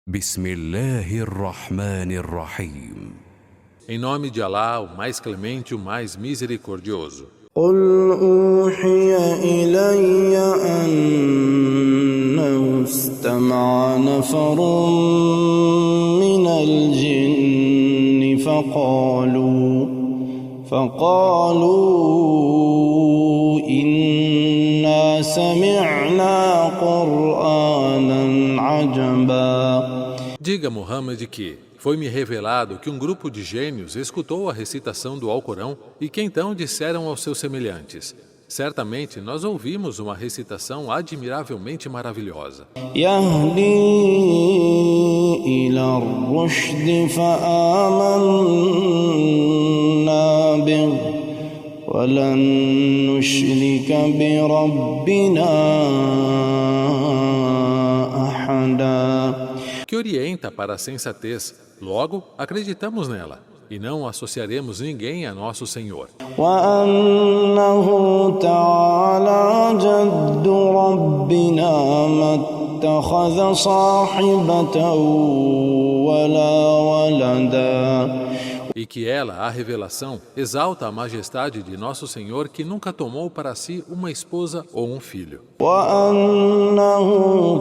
بسم الله الرحمن الرحيم. Em nome de Alá, o mais clemente, o mais misericordioso. قل أوحي إلي أنه استمع نفر من الجن فقالوا إنا سمعنا قرآنا عجبا. Diga, Muhammad, que foi-me revelado que um grupo de gênios escutou a recitação do Alcorão e que então disseram aos seus semelhantes: certamente nós ouvimos uma recitação admiravelmente maravilhosa. يهدي إلى الرشد فآمنا به ولن نشرك بربنا أحدا. Que orienta para a sensatez, logo acreditamos nela, e não associaremos ninguém a nosso Senhor. وأنه تعالى جد ربنا ما اتخذ صاحبة ولا ولدا. E que ela, a revelação, exalta a majestade de nosso Senhor que nunca tomou para si uma esposa ou um filho. وأنه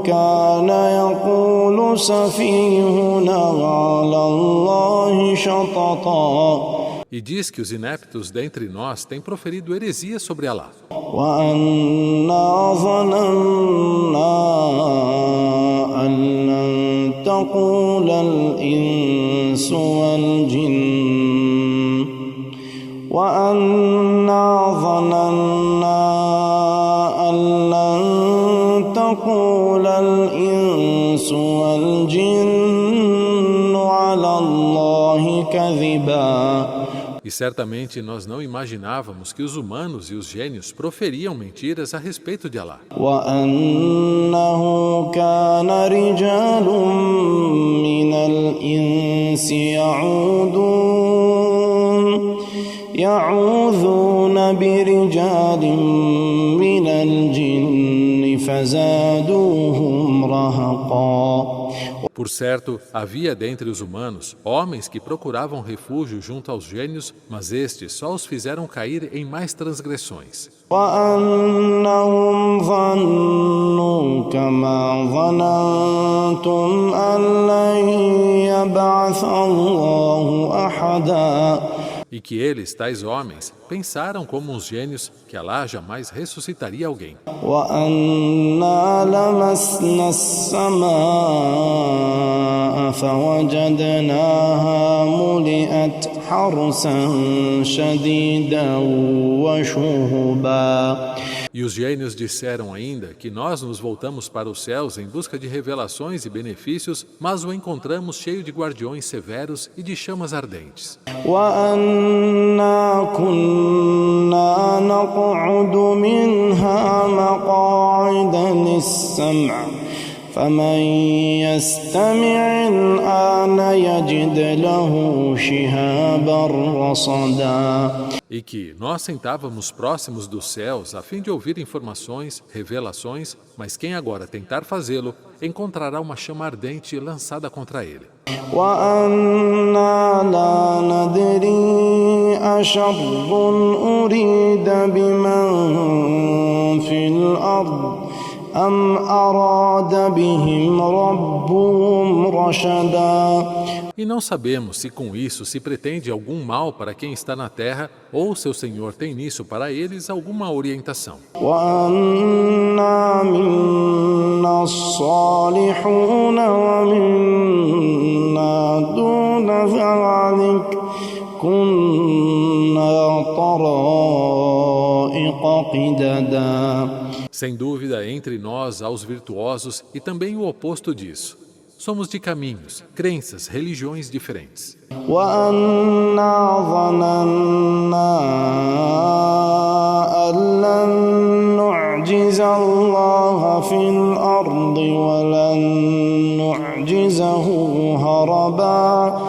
كان يقول سفيهنا على الله شططا. E diz que os ineptos dentre nós têm proferido heresia sobre Alá. وأنا ظننا أن لن تقول الإنس والجن وأنا ظننا أن لن تقول الإنس والجن على الله كذبا. E certamente nós não imaginávamos que os humanos e os gênios proferiam mentiras a respeito de Alá. وأنه كان رجال من الإنس يعوذون برجال من الجن فزادوهم رهقا. Por certo, havia dentre os humanos homens que procuravam refúgio junto aos gênios, mas estes só os fizeram cair em mais transgressões. وأنهم ظنوا كما ظننتم أن لن يبعث الله أحدا. E que eles, tais homens, pensaram como os gênios que Alá jamais ressuscitaria alguém. وأنا لمسنا السماء فوجدناها ملئت حرسا شديدا وشهبا. E os gênios disseram ainda que nós nos voltamos para os céus em busca de revelações e benefícios, mas o encontramos cheio de guardiões severos e de chamas ardentes. وأنا كنا نقعد منها مقاعد للسمع فمن يستمع الآن يجد له شهابا رصدا. E que nós sentávamos próximos dos céus a fim de ouvir informações, revelações, mas quem agora tentar fazê-lo encontrará uma chama ardente lançada contra ele. وأنا لا ندري أشر أريد بمن في الأرض أم أراد بهم ربهم رشدا. E não sabemos se com isso se pretende algum mal para quem está na terra ou seu Senhor tem nisso para eles alguma orientação. وأنا منا الصالحون ومنا دون ذلك كنا طرائق قددا. Sem dúvida, entre nós há os virtuosos e também o oposto disso. Somos de caminhos, crenças, religiões diferentes. وأنا ظننا أن لن نعجز الله في الأرض ولن نعجزه هربا.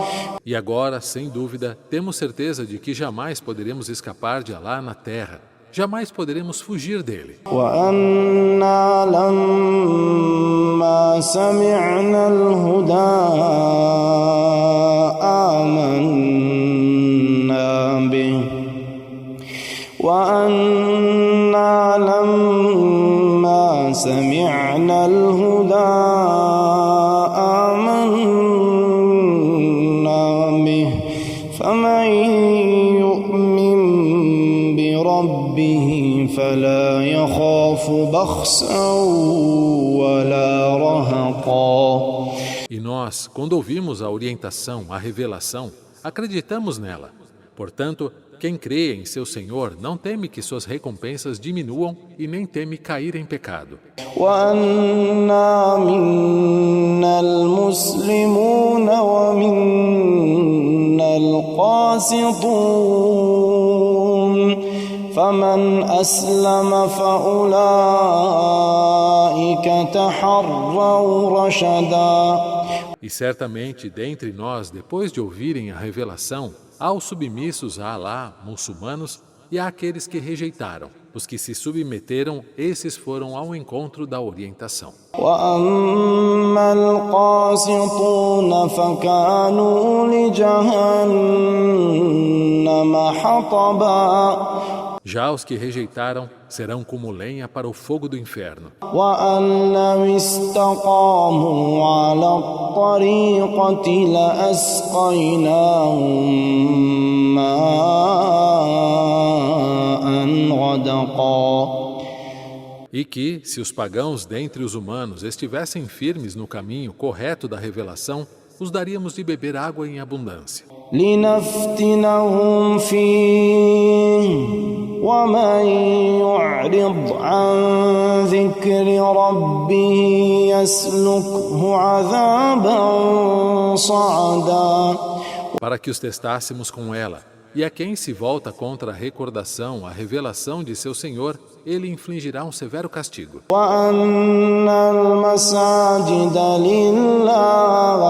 E agora, sem dúvida, temos certeza de que jamais poderemos escapar de Alá na terra, jamais poderemos fugir dele. وأنا لما سمعنا الهدى آمنا به وأنا لما سمعنا الهدى آمنا به فمن يؤمن بربه فلا يخاف بخسا ولا رهقا. E nós, quando ouvimos a orientação, a revelação, acreditamos nela. Portanto, quem crê em seu Senhor não teme que suas recompensas diminuam e nem teme cair em pecado. وأنا منا المسلمون ومنا القاسطون فمن أسلم فأولئك تحروا رشدا. E certamente, dentre nós, depois de ouvirem a revelação, há os submissos a Alá, muçulmanos, e há aqueles que rejeitaram. Os que se submeteram, esses foram ao encontro da orientação. وأما القاسطون فكانوا لجهنم حطبا. Já os que rejeitaram serão como lenha para o fogo do inferno. وأن لو استقاموا على الطريقة لأسقيناهم ماء غدقا. E que, se os pagãos dentre os humanos estivessem firmes no caminho correto da revelação, os daríamos de beber água em abundância. لنفتنهم فيه ومن يعرض عن ذكر ربه يسلكه عذابا صعدا. Para que os testássemos com ela, e a quem se volta contra a recordação, a revelação de seu Senhor, ele infligirá um severo castigo. وأن المساجد لله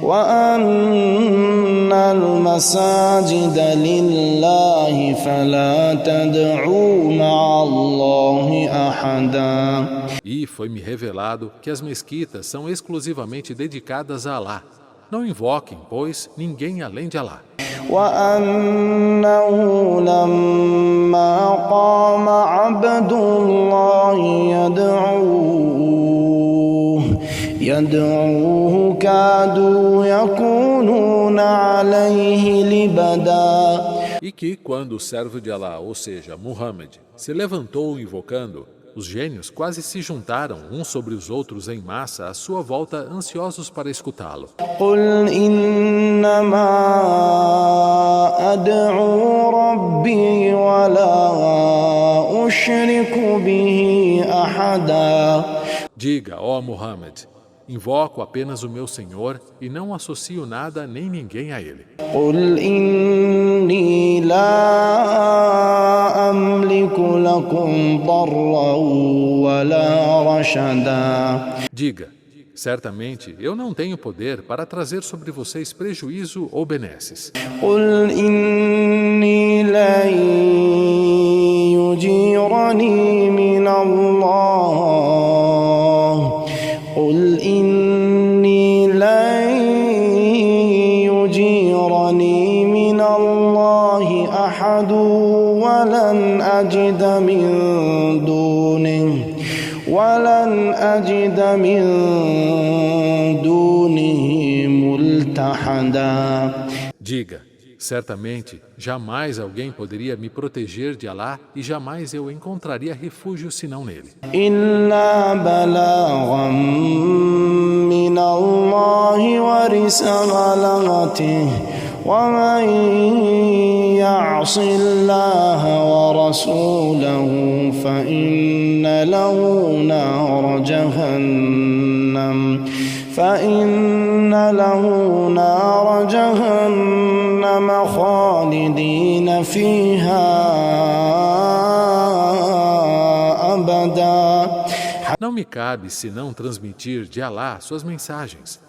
وأن المساجد لله فلا تدعوا مع الله أحدا. E foi-me revelado que as mesquitas são exclusivamente dedicadas a Alá. Não invoquem, pois, ninguém além de Alá. وأنه لما قام عبد الله يدعوه كادوا يكونون عليه لبدا. E que, quando o servo de Alá, ou seja, Muhammad, se levantou invocando, os gênios quase se juntaram uns sobre os outros em massa à sua volta, ansiosos para escutá-lo. قل إنما أدعو ربي ولا أشرك به أحدا. Diga, ó Muhammad, invoco apenas o meu Senhor e não associo nada nem ninguém a ele. قل إني لا أملك لكم ضرا ولا رشدا. Diga, certamente eu não tenho poder para trazer sobre vocês prejuízo ou benesses. قل إني لن يجيرني من الله قل إني لن يجيرني من الله أحد ولن أجد من دونه ملتحدا. Diga, certamente jamais alguém poderia me proteger de Alá e jamais eu encontraria refúgio senão nele. إلا بلاغا من الله ورسالته ومن يعص الله ورسوله فإن له نار جهنم خالدين فيها أبدا. Não me cabe senão transmitir de Alá suas mensagens.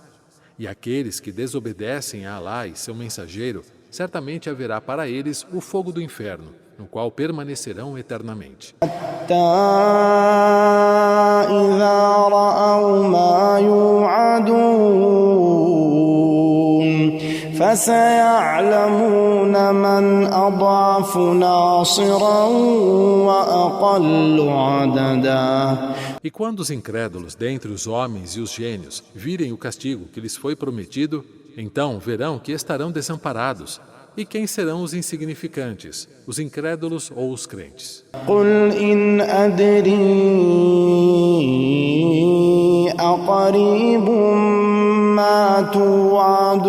E aqueles que desobedecem a Alá e seu mensageiro certamente haverá para eles o fogo do inferno, no qual permanecerão eternamente. حتى إذا رأوا ما يوعدون فسيعلمون من أضعف ناصرا وأقل عددا. E quando os incrédulos dentre os homens e os gênios virem o castigo que lhes foi prometido, então verão que estarão desamparados. E quem serão os insignificantes, os incrédulos ou os crentes? قل إن أدري أقريب ما توعدون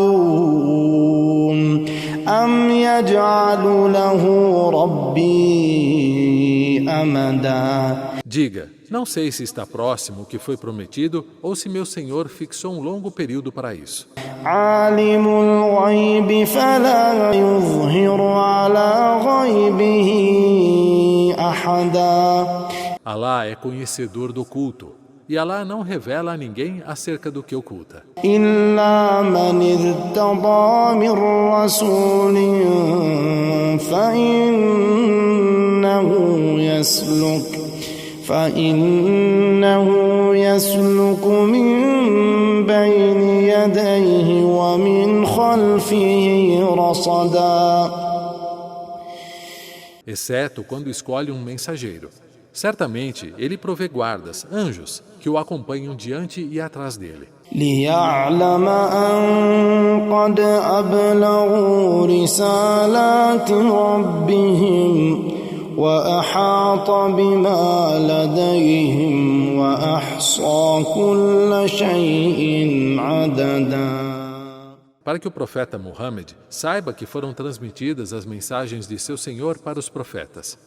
أم يجعل له ربي أمدا. Diga, não sei se está próximo o que foi prometido ou se meu Senhor fixou um longo período para isso. عالم الغيب فلا يظهر على غيبه أحدا. Alá é conhecedor do oculto, e Alá não revela a ninguém acerca do que oculta. إلا من ارتضى من رسول فإنه يسلك من بين يديه ومن خلفه رصدا. Exceto quando escolhe um mensageiro. Certamente ele provê guardas, anjos, que o acompanham diante e atrás dele. ليعلم أن قد أبلغوا رسالات ربهم وأحاط بما لديهم وأحصى كل شيء عددا. Para que o profeta Muhammad saiba que foram transmitidas as mensagens de seu Senhor para os profetas.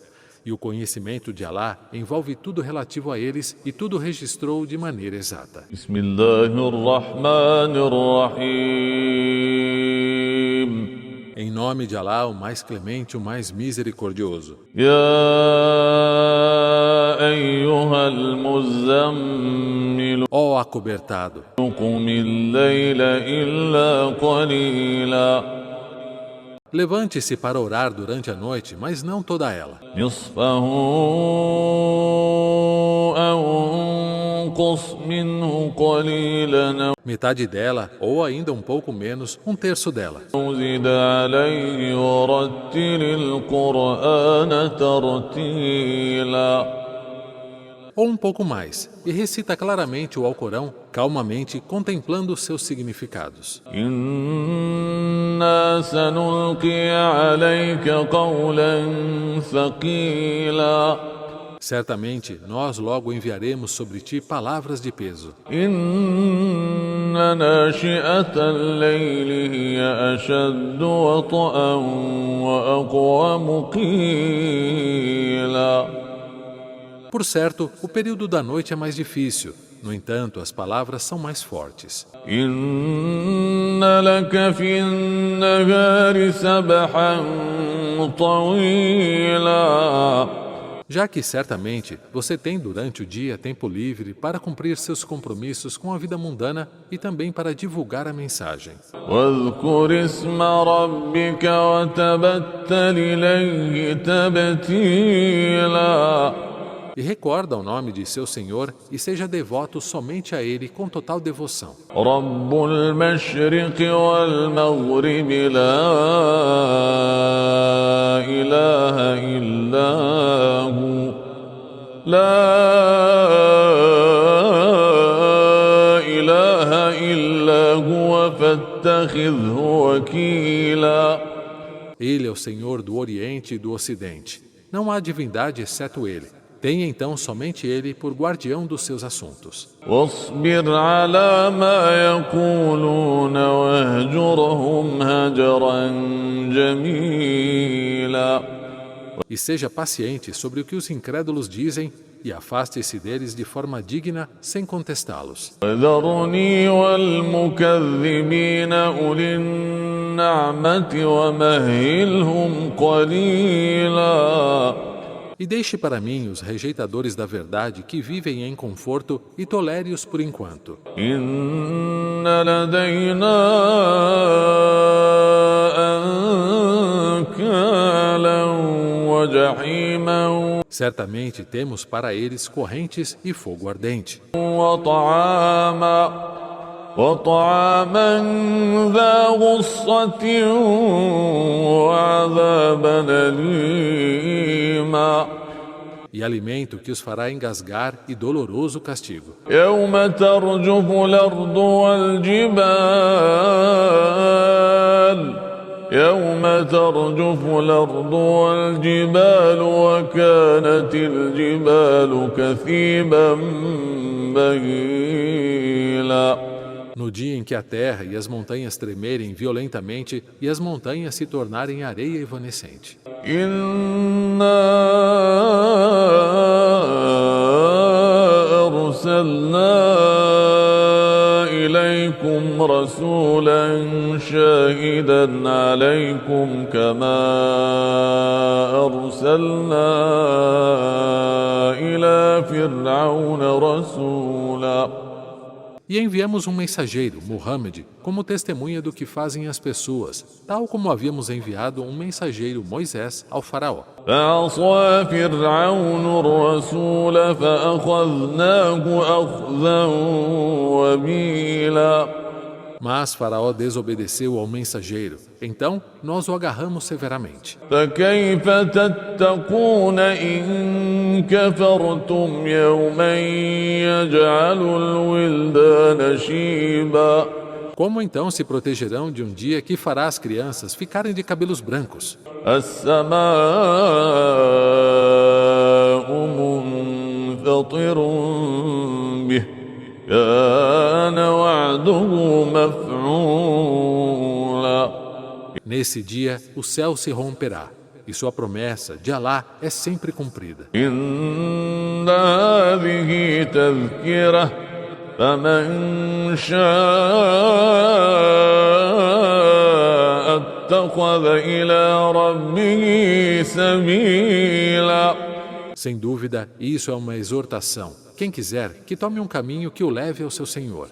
E o conhecimento de Alá envolve tudo relativo a eles e tudo registrou de maneira exata. Bismillahirrahmanirrahim. Em nome de Alá, o mais clemente, o mais misericordioso. Ya ayyuhal muzammil. Ó acobertado, Qumil layla illa qalila. levante-se para orar durante a noite, mas não toda ela. Nisfahu aw unqus minhu qalilan. Metade dela, ou ainda um pouco menos, um terço dela. Zid alayhi warattilil Qur'ana tartila. Ou um pouco mais, e recita claramente o Alcorão, calmamente contemplando seus significados. Inna sanulqi alayka qawlan thaqila. Certamente, nós logo enviaremos sobre ti palavras de peso. Inna nashi'atal layli hiya ashaddu wat'an wa aqwamu qila. Por certo, o período da noite é mais difícil. No entanto, as palavras são mais fortes. Inna laka fin nahari sabhan tawila. Já que, certamente, você tem durante o dia tempo livre para cumprir seus compromissos com a vida mundana e também para divulgar a mensagem. Wadhkur isma rabbika wa tabattal ilayhi tabtila. E recorda o nome de seu Senhor e seja devoto somente a Ele com total devoção. Rabbul mashriqi wal maghribi la ilaha illa hu. La ilaha illa huwa fattakhidhu wakila. Ele é o Senhor do Oriente e do Ocidente. Não há divindade exceto Ele. Tenha então somente Ele por guardião dos seus assuntos. واصبر على ما يقولون واهجرهم هجرا جميلا. E seja paciente sobre o que os incrédulos dizem e afaste-se deles de forma digna, sem contestá-los. وذرني والمكذبين أولي النعمة ومهلهم قليلا. E deixe para mim os rejeitadores da verdade que vivem em conforto e tolere-os por enquanto. إن لدينا وجحيما Certamente temos para eles correntes e fogo ardente. وطعاما ذا غصة وعذابا أليما E alimento que os fará engasgar e doloroso castigo. يوم ترجف الأرض والجبال وكانت الجبال كثيبا مهيلا No dia em que a terra e as montanhas tremerem violentamente e as montanhas se tornarem areia evanescente. إنا أرسلنا إليكم رسولا شاهدا عليكم كما أرسلنا إلى فرعون رسولا E enviamos um mensageiro, Muhammad, como testemunha do que fazem as pessoas, tal como havíamos enviado um mensageiro, Moisés, ao faraó. فعصى فرعون الرسول فأخذناه أخذا وبيلا Mas faraó desobedeceu ao mensageiro. Então, nós o agarramos severamente. فكيف تتقون إن كفرتم يوما يجعل الولدان شيبا Como então se protegerão de um dia que fará as crianças ficarem de cabelos brancos? السماء منفطر به كان وعده مفعولا Nesse dia, o céu se romperá, e sua promessa de Alá é sempre cumprida. إن هذه تذكرة فمن شاء اتخذ إلى ربه سبيلا Sem dúvida, isso é uma exortação. Quem quiser, que tome um caminho que o leve ao seu Senhor.